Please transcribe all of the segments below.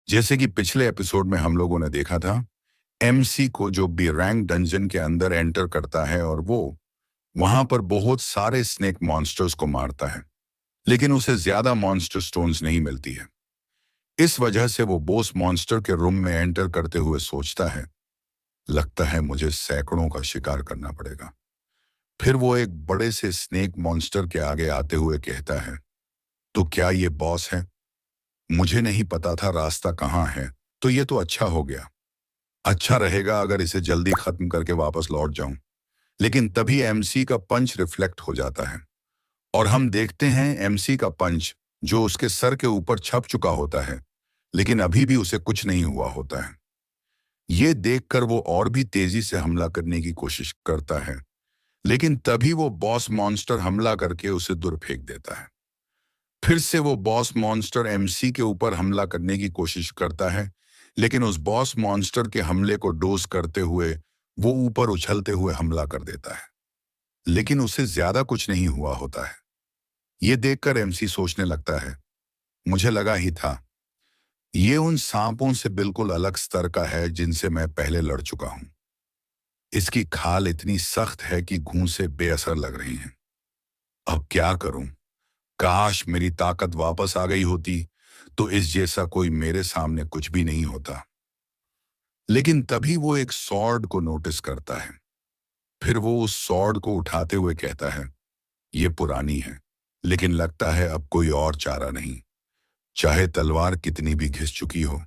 जैसे कि पिछले एपिसोड में हम लोगों ने देखा था, एमसी को जो बी रैंक डंजन के अंदर एंटर करता है और वो वहां पर बहुत सारे स्नेक मॉन्स्टर्स को मारता है, लेकिन उसे ज्यादा मॉन्स्टर स्टोन्स नहीं मिलती है। इस वजह से वो बॉस मॉन्स्टर के रूम में एंटर करते हुए सोचता है, लगता है मुझे सैकड़ों का शिकार करना पड़ेगा। फिर वो एक बड़े से स्नेक मॉन्स्टर के आगे आते हुए कहता है, तो क्या ये बॉस है? मुझे नहीं पता था रास्ता कहाँ है। तो ये तो अच्छा हो गया। अच्छा रहेगा अगर इसे जल्दी खत्म करके वापस लौट जाऊं। लेकिन तभी एमसी का पंच रिफ्लेक्ट हो जाता है और हम देखते हैं एमसी का पंच जो उसके सर के ऊपर छप चुका होता है, लेकिन अभी भी उसे कुछ नहीं हुआ होता है। ये देखकर वो और भी तेजी से हमला करने की कोशिश करता है, लेकिन तभी वो बॉस मॉन्स्टर हमला करके उसे दूर फेंक देता है। फिर से वो बॉस मॉन्स्टर एमसी के ऊपर हमला करने की कोशिश करता है, लेकिन उस बॉस मॉन्स्टर के हमले को डोज करते हुए वो ऊपर उछलते हुए हमला कर देता है, लेकिन उसे ज्यादा कुछ नहीं हुआ होता है। ये देखकर एमसी सोचने लगता है, मुझे लगा ही था, ये उन सांपों से बिल्कुल अलग स्तर का है जिनसे मैं पहले लड़ चुका हूं। इसकी खाल इतनी सख्त है कि घूंसे बेअसर लग रही हैं। अब क्या करूं? काश मेरी ताकत वापस आ गई होती, तो इस जैसा कोई मेरे सामने कुछ भी नहीं होता। लेकिन तभी वो एक सॉर्ड को नोटिस करता है। फिर वो उस सॉर्ड को उठाते हुए कहता है, ये पुरानी है, लेकिन लगता है अब कोई और चारा नहीं। चाहे तलवार कितनी भी घिस चुकी हो,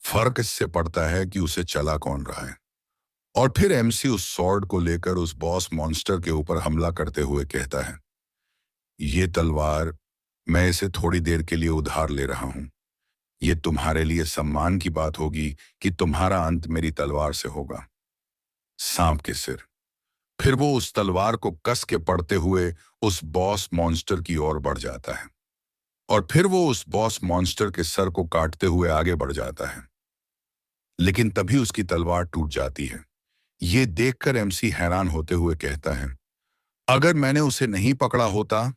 फर्क इससे पड़ता है कि उसे चला कौन रहा है। और फिर एमसी उस सॉर्ड को लेकर उस बॉस मॉन्स्टर के ऊपर हमला करते हुए कहता है, ये तलवार, मैं इसे थोड़ी देर के लिए उधार ले रहा हूं। ये तुम्हारे लिए सम्मान की बात होगी कि तुम्हारा अंत मेरी तलवार से होगा। सांप के सिर। फिर वो उस तलवार को कस के पड़ते हुए उस बॉस मॉन्स्टर की ओर बढ़ जाता है और फिर वो उस बॉस मॉन्स्टर के सर को काटते हुए आगे बढ़ जाता है, लेकिन तभी उसकी तलवार टूट जाती है। ये देखकर एमसी हैरान होते हुए कहता है, अगर मैंने उसे नहीं पकड़ा होता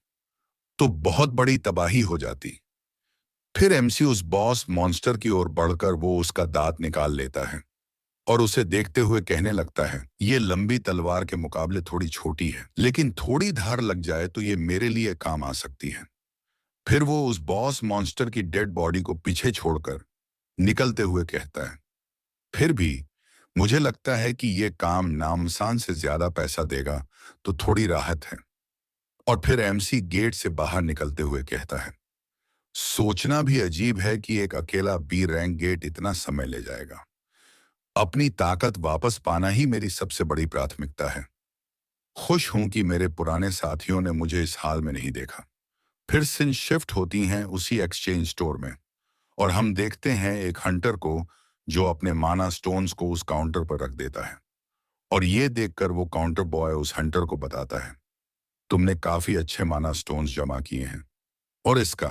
तो बहुत बड़ी तबाही हो जाती। फिर एमसी उस बॉस मॉन्स्टर की ओर बढ़कर वो उसका दांत निकाल लेता है और उसे देखते हुए कहने लगता है, ये लंबी तलवार के मुकाबले थोड़ी छोटी है, लेकिन थोड़ी धार लग जाए तो ये मेरे लिए काम आ सकती है। फिर वो उस बॉस मॉन्स्टर की डेड बॉडी को पीछे छोड़कर निकलते हुए कहता है, फिर भी मुझे लगता है कि ये काम नामसान से ज्यादा पैसा देगा, तो थोड़ी राहत है। और फिर एमसी गेट से बाहर निकलते हुए कहता है, सोचना भी अजीब है कि एक अकेला बी रैंक गेट इतना समय ले जाएगा। अपनी ताकत वापस पाना ही मेरी सबसे बड़ी प्राथमिकता है। खुश हूं कि मेरे पुराने साथियों ने मुझे इस हाल में नहीं देखा। फिर सीन शिफ्ट होती हैं उसी एक्सचेंज स्टोर में और हम देखते हैं एक हंटर को जो अपने माना स्टोन्स को उस काउंटर पर रख देता है। और ये देखकर वो काउंटर बॉय उस हंटर को बताता है, तुमने काफी अच्छे माना स्टोन्स जमा किए हैं और इसका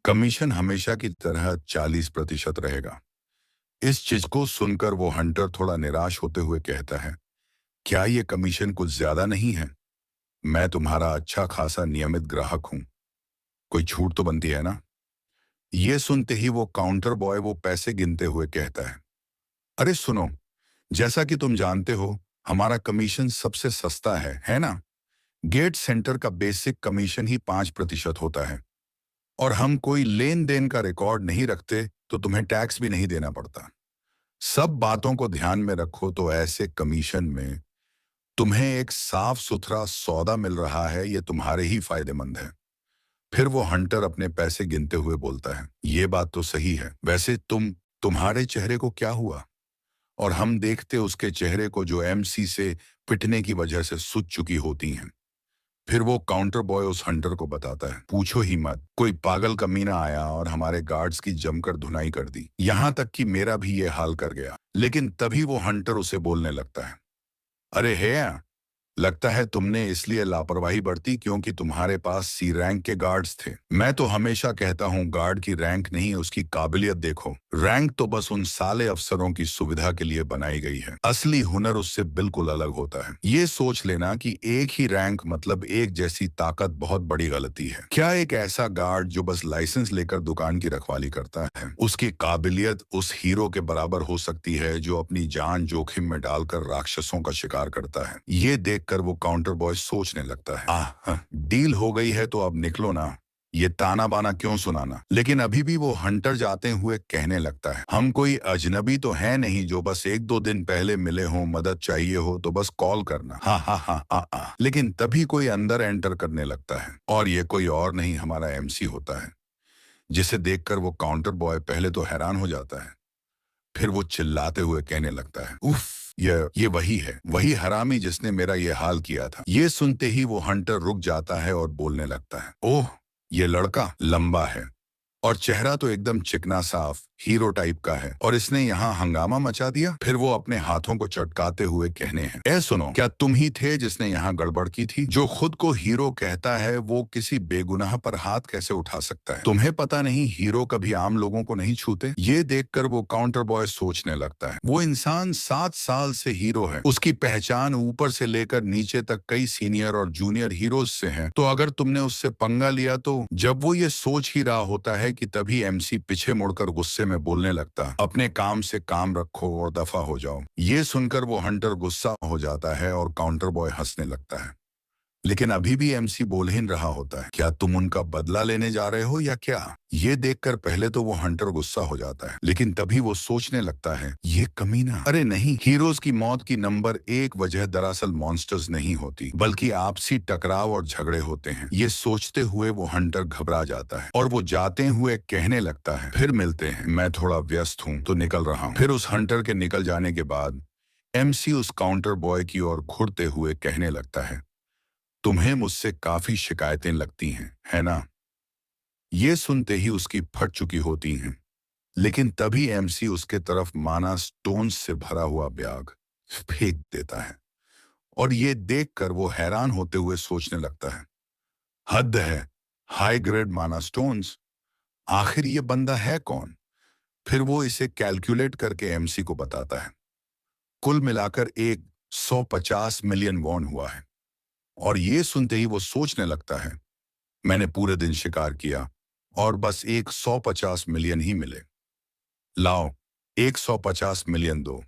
कमीशन हमेशा की तरह 40% रहेगा। इस चीज को सुनकर वो हंटर थोड़ा निराश होते हुए कहता है, क्या ये कमीशन कुछ ज्यादा नहीं है? मैं तुम्हारा अच्छा खासा नियमित ग्राहक हूं, कोई छूट तो बनती है ना? ये सुनते ही वो काउंटर बॉय वो पैसे गिनते हुए कहता है, अरे सुनो, जैसा कि तुम जानते हो, हमारा कमीशन सबसे सस्ता है ना? गेट सेंटर का बेसिक कमीशन ही 5% होता है और हम कोई लेन देन का रिकॉर्ड नहीं रखते, तो तुम्हें टैक्स भी नहीं देना पड़ता। सब बातों को ध्यान में रखो तो ऐसे कमीशन में तुम्हें एक साफ सुथरा सौदा मिल रहा है, ये तुम्हारे ही फायदेमंद है। फिर वो हंटर अपने पैसे गिनते हुए बोलता है, ये बात तो सही है, वैसे तुम्हारे चेहरे को क्या हुआ? और हम देखते उसके चेहरे को जो एमसी से पिटने की वजह से सूज चुकी होती हैं। फिर वो काउंटर बॉय उस हंटर को बताता है, पूछो ही मत, कोई पागल कमीना आया और हमारे गार्ड्स की जमकर धुनाई कर दी, यहां तक कि मेरा भी ये हाल कर गया। लेकिन तभी वो हंटर उसे बोलने लगता है, अरे है, लगता है तुमने इसलिए लापरवाही बरती क्योंकि तुम्हारे पास सी रैंक के गार्ड्स थे। मैं तो हमेशा कहता हूँ गार्ड की रैंक नहीं उसकी काबिलियत देखो। रैंक तो बस उन साले अफसरों की सुविधा के लिए बनाई गई है, असली हुनर उससे बिल्कुल अलग होता है। ये सोच लेना कि एक ही रैंक मतलब एक जैसी ताकत बहुत बड़ी गलती है। क्या एक ऐसा गार्ड जो बस लाइसेंस लेकर दुकान की रखवाली करता है, उसकी काबिलियत उस हीरो के बराबर हो सकती है जो अपनी जान जोखिम में डालकर राक्षसों का शिकार करता है? ये देखकर वो काउंटर बॉय सोचने लगता है, डील हो गई है तो अब निकलो ना, ये ताना बाना क्यों सुनाना। लेकिन अभी भी वो हंटर जाते हुए कहने लगता है, हम कोई अजनबी तो है नहीं जो बस एक दो दिन पहले मिले हो, मदद चाहिए हो तो बस कॉल करना। हाँ हाँ हाँ हाँ हाँ। लेकिन तभी कोई अंदर एंटर करने लगता है और ये कोई और नहीं हमारा एमसी होता है, जिसे देखकर वो काउंटर बॉय पहले तो हैरान हो जाता है, फिर वो चिल्लाते हुए कहने लगता है, उफ, ये वही है, वही हरामी जिसने मेरा ये हाल किया था। ये सुनते ही वो हंटर रुक जाता है और बोलने लगता है, ओह, ये लड़का लंबा है और चेहरा तो एकदम चिकना साफ हीरो टाइप का है और इसने यहाँ हंगामा मचा दिया। फिर वो अपने हाथों को चटकाते हुए कहने हैं, ए सुनो, क्या तुम ही थे जिसने यहाँ गड़बड़ की थी? जो खुद को हीरो कहता है वो किसी बेगुनाह पर हाथ कैसे उठा सकता है? तुम्हें पता नहीं हीरो कभी आम लोगों को नहीं छूते? ये देखकर वो काउंटर बॉय सोचने लगता है, वो इंसान 7 साल से हीरो है, उसकी पहचान ऊपर से लेकर नीचे तक कई सीनियर और जूनियर हीरोज से है। तो अगर तुमने उससे पंगा लिया तो जब वो ये सोच ही रहा होता है कि तभी एमसी पीछे मुड़कर गुस्से में बोलने लगता, अपने काम से काम रखो और दफा हो जाओ। ये सुनकर वो हंटर गुस्सा हो जाता है और काउंटर बॉय हंसने लगता है, लेकिन अभी भी एमसी बोल ही रहा होता है, क्या तुम उनका बदला लेने जा रहे हो या क्या? ये देखकर पहले तो वो हंटर गुस्सा हो जाता है, लेकिन तभी वो सोचने लगता है, ये कमीना, अरे नहीं, हीरोज की मौत की नंबर 1 वजह दरअसल मॉन्स्टर्स नहीं होती बल्कि आपसी टकराव और झगड़े होते हैं। ये सोचते हुए वो हंटर घबरा जाता है और वो जाते हुए कहने लगता है, फिर मिलते हैं, मैं थोड़ा व्यस्त हूँ तो निकल रहा हूँ। फिर उस हंटर के निकल जाने के बाद एमसी उस काउंटर बॉय की ओर घुरते हुए कहने लगता है, तुम्हें मुझसे काफी शिकायतें लगती हैं, है ना? ये सुनते ही उसकी फट चुकी होती हैं, लेकिन तभी एमसी उसके तरफ माना स्टोन्स से भरा हुआ बैग फेंक देता है और ये देखकर वो हैरान होते हुए सोचने लगता है, हद है, हाई ग्रेड माना स्टोन्स, आखिर ये बंदा है कौन? फिर वो इसे कैलकुलेट करके एमसी को बताता है, कुल मिलाकर एक 150 मिलियन वॉन हुआ है। और ये सुनते ही वो सोचने लगता है, मैंने पूरे दिन शिकार किया और बस एक 150 मिलियन ही मिले, लाओ 150 मिलियन दो।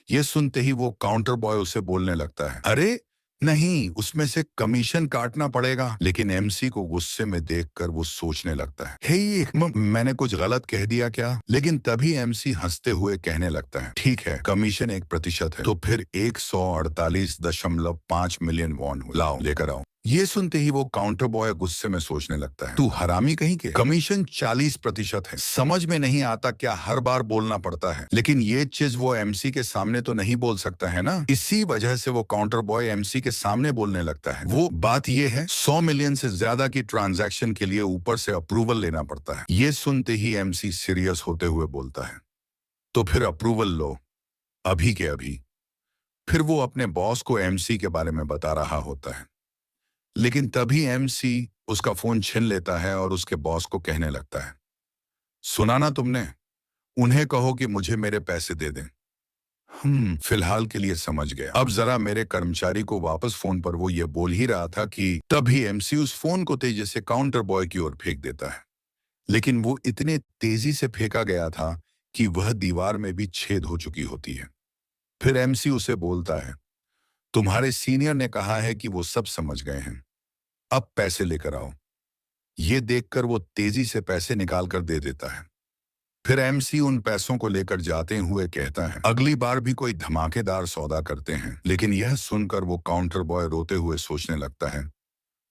ये सुनते ही वो काउंटर बॉय उसे बोलने लगता है, अरे नहीं, उसमें से कमीशन काटना पड़ेगा। लेकिन एमसी को गुस्से में देखकर वो सोचने लगता है, हे ये मैंने कुछ गलत कह दिया क्या? लेकिन तभी एमसी हंसते हुए कहने लगता है, ठीक है, कमीशन 1% है तो फिर 148.5 मिलियन वॉन लाओ, लेकर आओ। ये सुनते ही वो काउंटर बॉय गुस्से में सोचने लगता है, तू हरामी कहीं के, कमीशन 40% है, समझ में नहीं आता क्या हर बार बोलना पड़ता है? लेकिन ये चीज वो एमसी के सामने तो नहीं बोल सकता है ना, इसी वजह से वो काउंटर बॉय एमसी के सामने बोलने लगता है, वो बात ये है 100 मिलियन से ज्यादा की ट्रांजैक्शन के लिए ऊपर से अप्रूवल लेना पड़ता है। ये सुनते ही एमसी सीरियस होते हुए बोलता है, तो फिर अप्रूवल लो, अभी के अभी। फिर वो अपने बॉस को एमसी के बारे में बता रहा होता है, लेकिन तभी एमसी उसका फोन छीन लेता है और उसके बॉस को कहने लगता है, सुना ना तुमने, उन्हें कहो कि मुझे मेरे पैसे दे दें। फिलहाल के लिए समझ गया, अब जरा मेरे कर्मचारी को वापस। फोन पर वो ये बोल ही रहा था कि तभी एमसी उस फोन को तेजी से काउंटर बॉय की ओर फेंक देता है, लेकिन वो इतने तेजी से फेंका गया था कि वह दीवार में भी छेद हो चुकी होती है। फिर एमसी उसे बोलता है, तुम्हारे सीनियर ने कहा है कि वो सब समझ गए हैं, अब पैसे लेकर आओ। ये देखकर वो तेजी से पैसे निकाल कर दे देता है। फिर एमसी उन पैसों को लेकर जाते हुए कहता है, अगली बार भी कोई धमाकेदार सौदा करते हैं। लेकिन यह सुनकर वो काउंटर बॉय रोते हुए सोचने लगता है,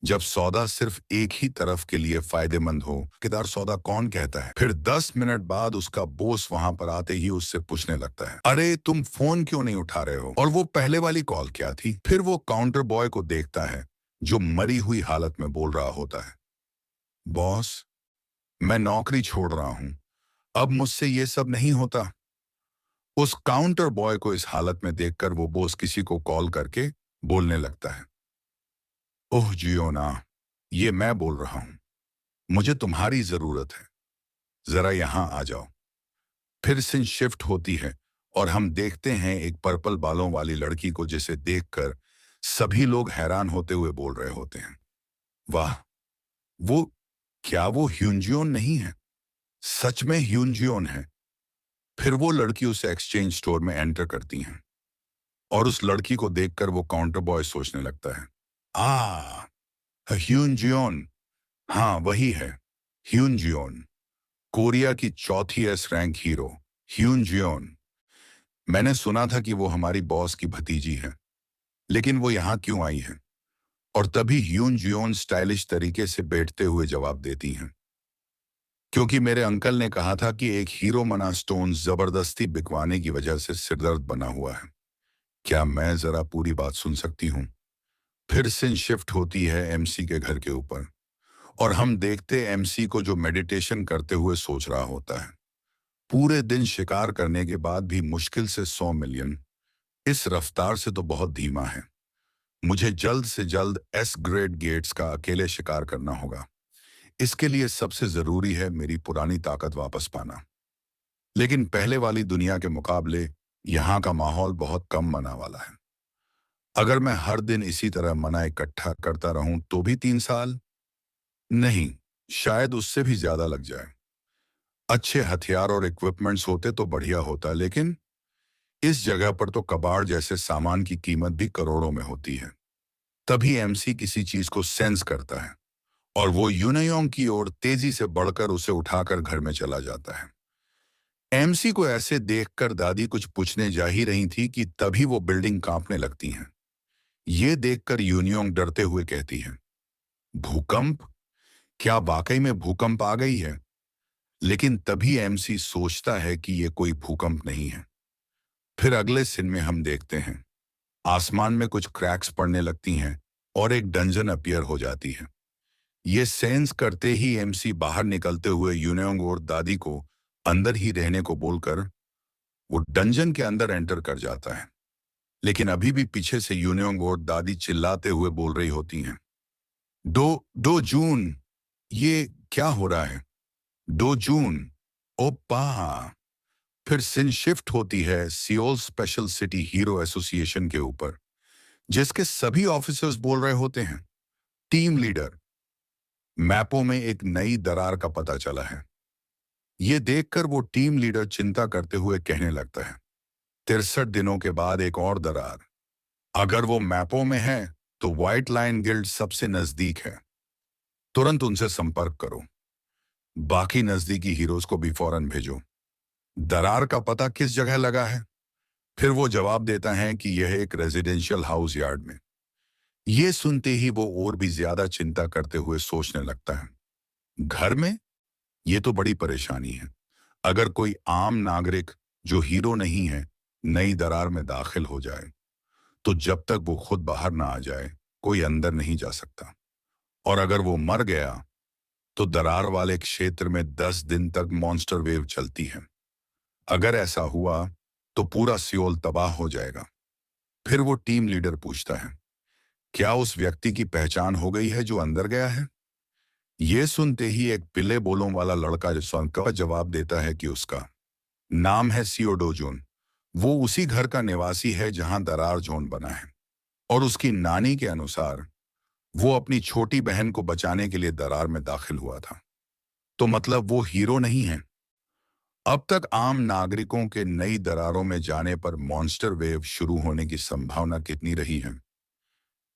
जब सौदा सिर्फ एक ही तरफ के लिए फायदेमंद हो, केदार सौदा कौन कहता है? फिर 10 मिनट बाद उसका बॉस वहां पर आते ही उससे पूछने लगता है, अरे तुम फोन क्यों नहीं उठा रहे हो? और वो पहले वाली कॉल क्या थी? फिर वो काउंटर बॉय को देखता है जो मरी हुई हालत में बोल रहा होता है, बॉस, मैं नौकरी छोड़ रहा हूं, अब मुझसे ये सब नहीं होता। उस काउंटर बॉय को इस हालत में देखकर वो बॉस किसी को कॉल करके बोलने लगता है, ओह जियोना, ये मैं बोल रहा हूं, मुझे तुम्हारी जरूरत है, जरा यहां आ जाओ। फिर सीन शिफ्ट होती है और हम देखते हैं एक पर्पल बालों वाली लड़की को, जिसे देखकर सभी लोग हैरान होते हुए बोल रहे होते हैं, वाह, वो क्या वो ह्यूनजियोन नहीं है? सच में ह्यूनजियोन है। फिर वो लड़की उसे एक्सचेंज स्टोर में एंटर करती हैं और उस लड़की को देखकर वो काउंटर बॉय सोचने लगता है, आ ह्यूनजियोन, हाँ वही है, ह्यूनजियोन, कोरिया की चौथी एस रैंक हीरो ह्यूनजियोन। मैंने सुना था कि वो हमारी बॉस की भतीजी है, लेकिन वो यहाँ क्यों आई है? और तभी ह्यूनजियोन स्टाइलिश तरीके से बैठते हुए जवाब देती हैं, क्योंकि मेरे अंकल ने कहा था कि एक हीरो मना स्टोन जबरदस्ती बिकवाने की वजह से सिरदर्द बना हुआ है। क्या मैं जरा पूरी बात सुन सकती हूँ? फिर से शिफ्ट होती है एमसी के घर के ऊपर और हम देखते एमसी को, जो मेडिटेशन करते हुए सोच रहा होता है, पूरे दिन शिकार करने के बाद भी मुश्किल से 100 मिलियन, इस रफ्तार से तो बहुत धीमा है। मुझे जल्द से जल्द एस ग्रेड गेट्स का अकेले शिकार करना होगा। इसके लिए सबसे जरूरी है मेरी पुरानी ताकत वापस पाना। लेकिन पहले वाली दुनिया के मुकाबले यहाँ का माहौल बहुत कम मना वाला है। अगर मैं हर दिन इसी तरह मना इकट्ठा करता रहूं तो भी 3 साल नहीं, शायद उससे भी ज्यादा लग जाए। अच्छे हथियार और इक्विपमेंट्स होते तो बढ़िया होता, लेकिन इस जगह पर तो कबाड़ जैसे सामान की कीमत भी करोड़ों में होती है। तभी एमसी किसी चीज को सेंस करता है और वो यूनयोंग की ओर तेजी से बढ़कर उसे उठाकर घर में चला जाता है। एमसी को ऐसे देखकर दादी कुछ पूछने जा ही रही थी कि तभी वो बिल्डिंग कांपने लगती हैं। ये देखकर यूनियोंग डरते हुए कहती है, भूकंप? क्या वाकई में भूकंप आ गई है? लेकिन तभी एमसी सोचता है कि ये कोई भूकंप नहीं है। फिर अगले सीन में हम देखते हैं आसमान में कुछ क्रैक्स पड़ने लगती हैं और एक डंजन अपीयर हो जाती है। ये सेंस करते ही एमसी बाहर निकलते हुए यूनियोंग और दादी को अंदर ही रहने को बोलकर वो डंजन के अंदर एंटर कर जाता है। लेकिन अभी भी पीछे से यूनियोंग और दादी चिल्लाते हुए बोल रही होती हैं, दो दो जून, ये क्या हो रहा है? 2 जून, ओपा। फिर सिन शिफ्ट होती है Seoul special city hero association के ऊपर, जिसके सभी ऑफिसर्स बोल रहे होते हैं, टीम लीडर, मैपों में एक नई दरार का पता चला है। ये देखकर वो टीम लीडर चिंता करते हुए कहने लगता है, 63 दिनों के बाद एक और दरार। अगर वो मैपों में है तो व्हाइट लाइन गिल्ड सबसे नजदीक है, तुरंत उनसे संपर्क करो। बाकी नजदीकी हीरोज को भी फौरन भेजो। दरार का पता किस जगह लगा है? फिर वो जवाब देता है कि यह एक रेजिडेंशियल हाउस यार्ड में। ये सुनते ही वो और भी ज्यादा चिंता करते हुए सोचने लगता है, घर में? ये तो बड़ी परेशानी है। अगर कोई आम नागरिक जो हीरो नहीं है नई दरार में दाखिल हो जाए तो जब तक वो खुद बाहर ना आ जाए कोई अंदर नहीं जा सकता। और अगर वो मर गया तो दरार वाले क्षेत्र में 10 दिन तक मॉन्स्टर वेव चलती है। अगर ऐसा हुआ तो पूरा सियोल तबाह हो जाएगा। फिर वो टीम लीडर पूछता है, क्या उस व्यक्ति की पहचान हो गई है जो अंदर गया है? ये सुनते ही एक पिले बोलों वाला लड़का जो का जवाब देता है कि उसका नाम है सियोडोजोन। वो उसी घर का निवासी है जहां दरार जोन बना है और उसकी नानी के अनुसार वो अपनी छोटी बहन को बचाने के लिए दरार में दाखिल हुआ था। तो मतलब वो हीरो नहीं है। अब तक आम नागरिकों के नई दरारों में जाने पर मॉन्स्टर वेव शुरू होने की संभावना कितनी रही है?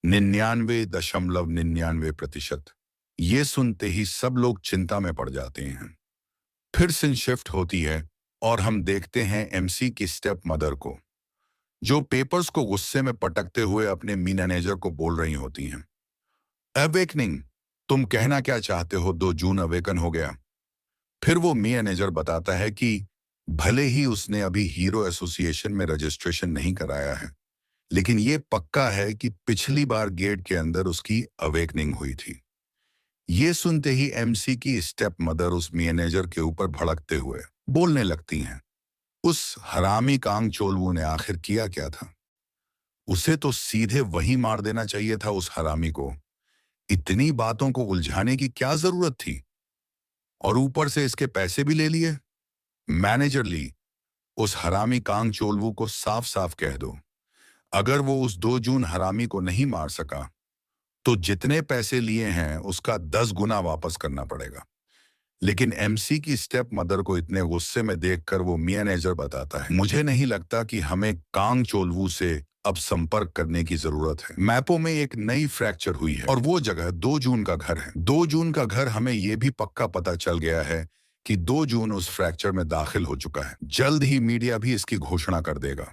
99.99%। ये सुनते ही सब लोग चिंता में पड़ जाते हैं। फिर सिन शिफ्ट होती है और हम देखते हैं एमसी की स्टेप मदर को, जो पेपर्स को गुस्से में पटकते हुए अपने मैनेजर को बोल रही होती हैं, अवेकनिंग, तुम कहना क्या चाहते हो? 2 जून अवेकन हो गया। फिर वो मैनेजर बताता है कि भले ही उसने अभी हीरो एसोसिएशन में रजिस्ट्रेशन नहीं कराया है, लेकिन ये पक्का है कि पिछली बार गेट के अंदर उसकी अवेकनिंग हुई थी। ये सुनते ही एमसी की स्टेप मदर उस मैनेजर के ऊपर भड़कते हुए बोलने लगती हैं, उस हरामी कांग चोलवू ने आखिर किया क्या था? उसे तो सीधे वहीं मार देना चाहिए था उस हरामी को। इतनी बातों को उलझाने की क्या जरूरत थी? और ऊपर से इसके पैसे भी ले लिए। मैनेजर ली, उस हरामी कांग चोलवू को साफ साफ कह दो, अगर वो उस 2 जून हरामी को नहीं मार सका तो जितने पैसे लिए हैं उसका 10 गुना वापस करना पड़ेगा। लेकिन एमसी की स्टेप मदर को इतने गुस्से में देखकर वो मैनेजर बताता है, मुझे नहीं लगता कि हमें कांग चोलवू से अब संपर्क करने की जरूरत है। मैपों में एक नई फ्रैक्चर हुई है और वो जगह 2 जून का घर है। 2 जून का घर, हमें यह भी पक्का पता चल गया है कि 2 जून उस फ्रैक्चर में दाखिल हो चुका है। जल्द ही मीडिया भी इसकी घोषणा कर देगा।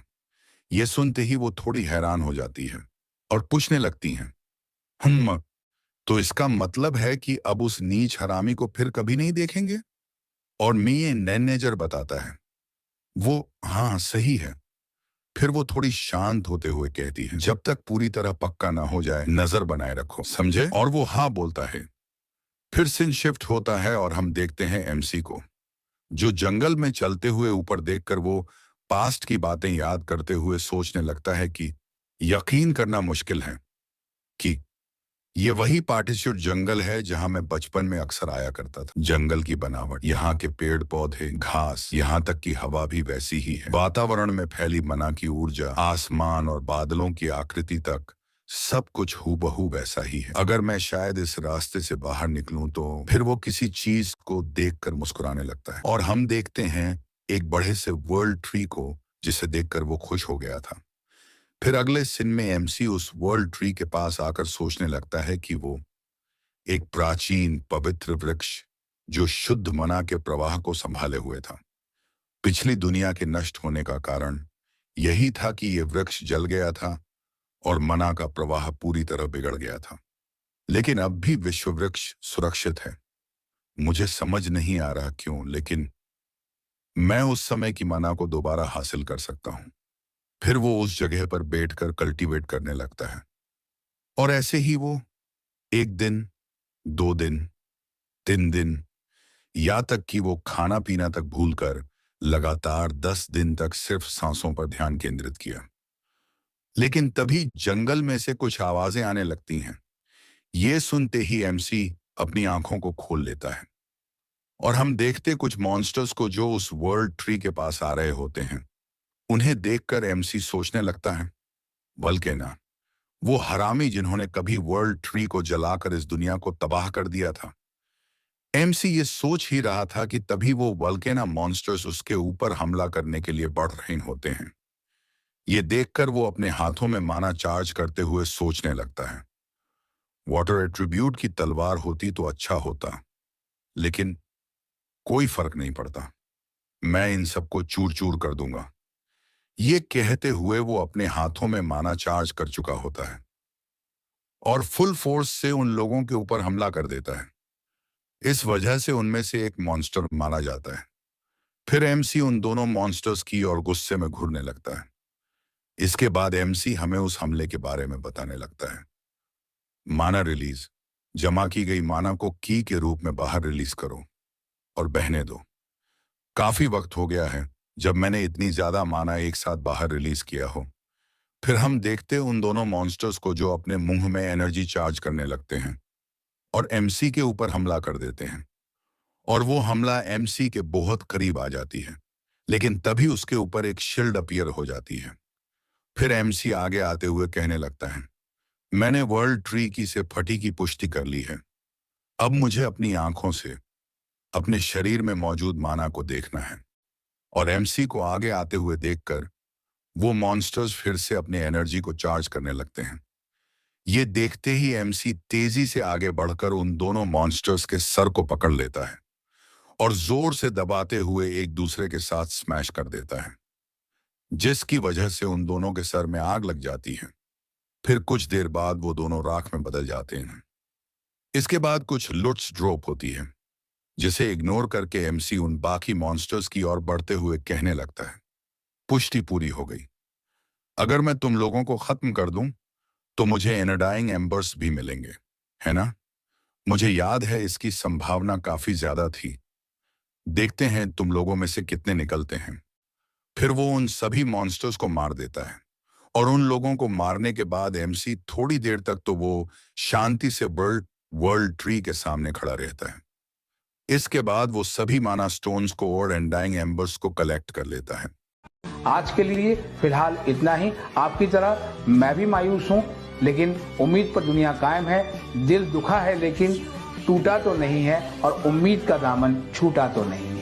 ये सुनते ही वो थोड़ी हैरान हो जाती है और पूछने लगती हैं, तो इसका मतलब है कि अब उस नीच हरामी को फिर कभी नहीं देखेंगे? और मिये मैनेजर बताता है, वो हाँ सही है। फिर वो थोड़ी शांत होते हुए कहती है, जब तक पूरी तरह पक्का ना हो जाए नजर बनाए रखो, समझे? और वो हाँ बोलता है। फिर सीन शिफ्ट होता है और हम देखते हैं एमसी को, जो जंगल में चलते हुए ऊपर देखकर वो पास्ट की बातें याद करते हुए सोचने लगता है कि यकीन करना मुश्किल है कि ये वही पार्टीशूट जंगल है जहां मैं बचपन में अक्सर आया करता था। जंगल की बनावट, यहाँ के पेड़ पौधे, घास, यहाँ तक की हवा भी वैसी ही है। वातावरण में फैली मना की ऊर्जा, आसमान और बादलों की आकृति तक सब कुछ हूबहू वैसा ही है। अगर मैं शायद इस रास्ते से बाहर निकलूं तो फिर वो किसी चीज को देखकर मुस्कुराने लगता है और हम देखते हैं एक बड़े से वर्ल्ड ट्री को जिसे देखकर वो खुश हो गया था। फिर अगले सीन में एमसी उस वर्ल्ड ट्री के पास आकर सोचने लगता है कि वो एक प्राचीन पवित्र वृक्ष जो शुद्ध मना के प्रवाह को संभाले हुए था। पिछली दुनिया के नष्ट होने का कारण यही था कि यह वृक्ष जल गया था और मना का प्रवाह पूरी तरह बिगड़ गया था। लेकिन अब भी विश्व वृक्ष सुरक्षित है। मुझे समझ नहीं आ रहा क्यों, लेकिन मैं उस समय की मना को दोबारा हासिल कर सकता हूं। फिर वो उस जगह पर बैठकर कल्टीवेट करने लगता है और ऐसे ही वो 1 दिन, 2 दिन, 3 दिन, या तक कि वो खाना पीना तक भूलकर लगातार 10 दिन तक सिर्फ सांसों पर ध्यान केंद्रित किया। लेकिन तभी जंगल में से कुछ आवाजें आने लगती हैं। ये सुनते ही एमसी अपनी आंखों को खोल लेता है और हम देखते कुछ मॉन्स्टर्स को जो उस वर्ल्ड ट्री के पास आ रहे होते हैं। उन्हें देखकर एमसी सोचने लगता है, वल्केना, वो हरामी जिन्होंने कभी वर्ल्ड ट्री को जलाकर इस दुनिया को तबाह कर दिया था। एमसी ये सोच ही रहा था कि तभी वो वल्केना मॉन्स्टर्स उसके ऊपर हमला करने के लिए बढ़ रहे होते हैं। ये देखकर वो अपने हाथों में माना चार्ज करते हुए सोचने लगता है, वाटर एट्रीब्यूट की तलवार होती तो अच्छा होता, लेकिन कोई फर्क नहीं पड़ता, मैं इन सबको चूर चूर कर दूंगा। ये कहते हुए वो अपने हाथों में माना चार्ज कर चुका होता है और फुल फोर्स से उन लोगों के ऊपर हमला कर देता है। इस वजह से उनमें से एक मॉन्स्टर मारा जाता है। फिर एमसी उन दोनों मॉन्स्टर्स की और गुस्से में घूरने लगता है। इसके बाद एमसी हमें उस हमले के बारे में बताने लगता है। माना रिलीज, जमा की गई माना को की के रूप में बाहर रिलीज करो और बहने दो। काफी वक्त हो गया है जब मैंने इतनी ज्यादा माना एक साथ बाहर रिलीज किया हो। फिर हम देखते उन दोनों मॉन्स्टर्स को जो अपने मुंह में एनर्जी चार्ज करने लगते हैं और एमसी के ऊपर हमला कर देते हैं। और वो हमला एमसी के बहुत करीब आ जाती है, लेकिन तभी उसके ऊपर एक शील्ड अपीयर हो जाती है। फिर एमसी आगे आते हुए कहने लगता है, मैंने वर्ल्ड ट्री की से फटी की पुष्टि कर ली है। अब मुझे अपनी आंखों से अपने शरीर में मौजूद माना को देखना है। और एमसी को आगे आते हुए देखकर वो मॉन्स्टर्स फिर से अपने एनर्जी को चार्ज करने लगते हैं। ये देखते ही एमसी तेजी से आगे बढ़कर उन दोनों मॉन्स्टर्स के सर को पकड़ लेता है और जोर से दबाते हुए एक दूसरे के साथ स्मैश कर देता है, जिसकी वजह से उन दोनों के सर में आग लग जाती है। फिर कुछ देर बाद वो दोनों राख में बदल जाते हैं। इसके बाद कुछ लुट्स ड्रॉप होती है, जिसे इग्नोर करके एमसी उन बाकी मॉन्स्टर्स की ओर बढ़ते हुए कहने लगता है, पुष्टि पूरी हो गई। अगर मैं तुम लोगों को खत्म कर दूं तो मुझे एनर्डाइंग एम्बर्स भी मिलेंगे, है ना? मुझे याद है इसकी संभावना काफी ज्यादा थी। देखते हैं तुम लोगों में से कितने निकलते हैं। फिर वो उन सभी मॉन्स्टर्स को मार देता है और उन लोगों को मारने के बाद एमसी थोड़ी देर तक तो वो शांति से वर्ल्ड वर्ल्ड ट्री के सामने खड़ा रहता है। इसके बाद वो सभी माना स्टोन्स को और एंडाइंग एम्बर्स को कलेक्ट कर लेता है। आज के लिए फिलहाल इतना ही। आपकी तरह मैं भी मायूस हूँ, लेकिन उम्मीद पर दुनिया कायम है। दिल दुखा है लेकिन टूटा तो नहीं है, और उम्मीद का दामन छूटा तो नहीं।